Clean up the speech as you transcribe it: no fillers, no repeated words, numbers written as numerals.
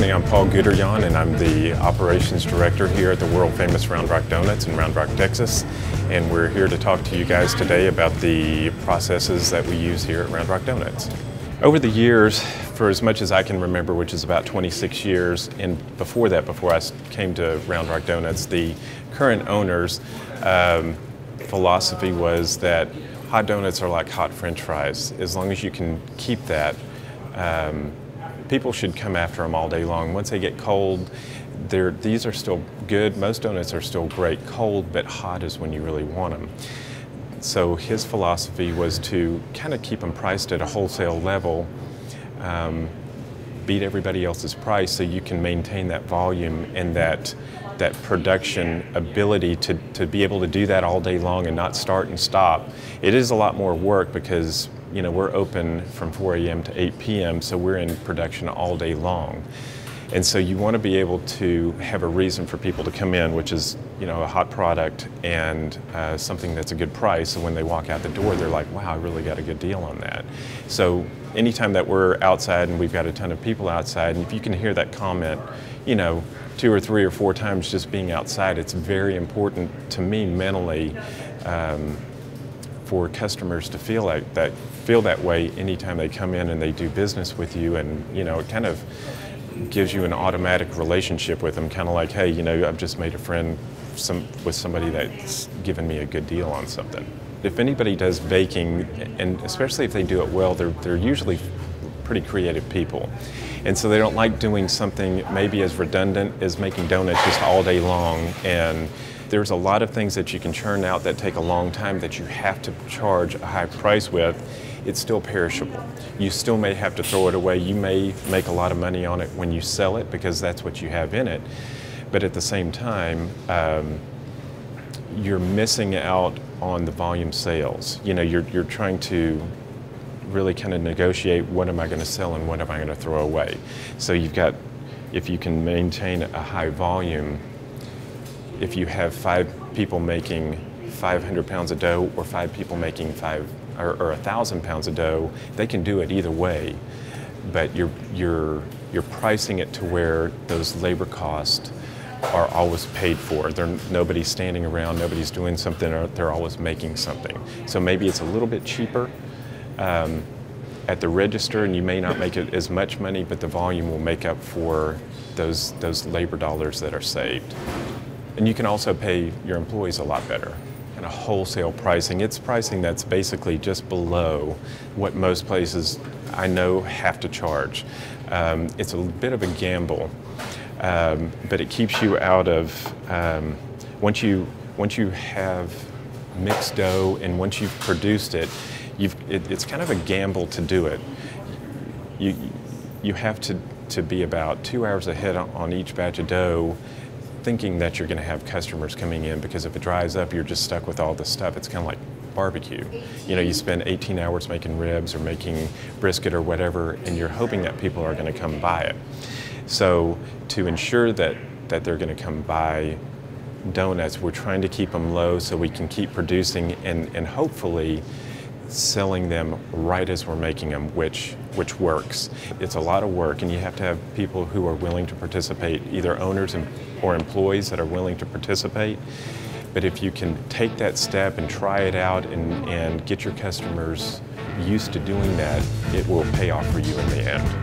morning, I'm Paul Guderjan, and I'm the Operations Director here at the world-famous Round Rock Donuts in Round Rock, Texas. And we're here to talk to you guys today about the processes that we use here at Round Rock Donuts. Over the years, for as much as I can remember, which is about 26 years, and before that, before I came to Round Rock Donuts, the current owner's philosophy was that hot donuts are like hot French fries. As long as you can keep that, people should come after them all day long. Once they get cold, these are still good. Most donuts are still great cold, but hot is when you really want them. So his philosophy was to kind of keep them priced at a wholesale level, beat everybody else's price so you can maintain that volume and that production ability to be able to do that all day long and not start and stop. It is a lot more work because we're open from 4 a.m. to 8 p.m. so we're in production all day long. And so you want to be able to have a reason for people to come in, which is a hot product and something that's a good price. So when they walk out the door, they're like, wow, I really got a good deal on that. So anytime that we're outside and we've got a ton of people outside, and if you can hear that comment, 2 or 3 or 4 times just being outside, it's very important to me mentally for customers to feel that way anytime they come in and they do business with you, and it kind of gives you an automatic relationship with them, kind of like, hey, I've just made a friend with somebody that's given me a good deal on something. If anybody does baking, and especially if they do it well, they're usually pretty creative people. And so they don't like doing something maybe as redundant as making donuts just all day long. And there's a lot of things that you can churn out that take a long time that you have to charge a high price with. It's still perishable. You still may have to throw it away. You may make a lot of money on it when you sell it because that's what you have in it. But at the same time, you're missing out on the volume sales. You're trying to really kind of negotiate what am I going to sell and what am I going to throw away. So if you can maintain a high volume, if you have 5 people making 500 pounds of dough or 5 people making 1,000 pounds of dough, they can do it either way. But you're pricing it to where those labor costs are always paid for. Nobody's standing around, nobody's doing something, or they're always making something. So maybe it's a little bit cheaper at the register, and you may not make it as much money, but the volume will make up for those labor dollars that are saved. And you can also pay your employees a lot better. Kind of wholesale pricing. It's pricing that's basically just below what most places I know have to charge. It's a bit of a gamble, but it keeps you out of, once you have mixed dough and once you've produced it, it's kind of a gamble to do it. You have to be about 2 hours ahead on each batch of dough, thinking that you're going to have customers coming in, because if it dries up, you're just stuck with all this stuff. It's kind of like barbecue. You spend 18 hours making ribs or making brisket or whatever, and you're hoping that people are going to come buy it. So to ensure that they're going to come buy donuts, we're trying to keep them low so we can keep producing and hopefully selling them right as we're making them, which works. It's a lot of work, and you have to have people who are willing to participate, either owners or employees that are willing to participate. But if you can take that step and try it out and get your customers used to doing that, it will pay off for you in the end.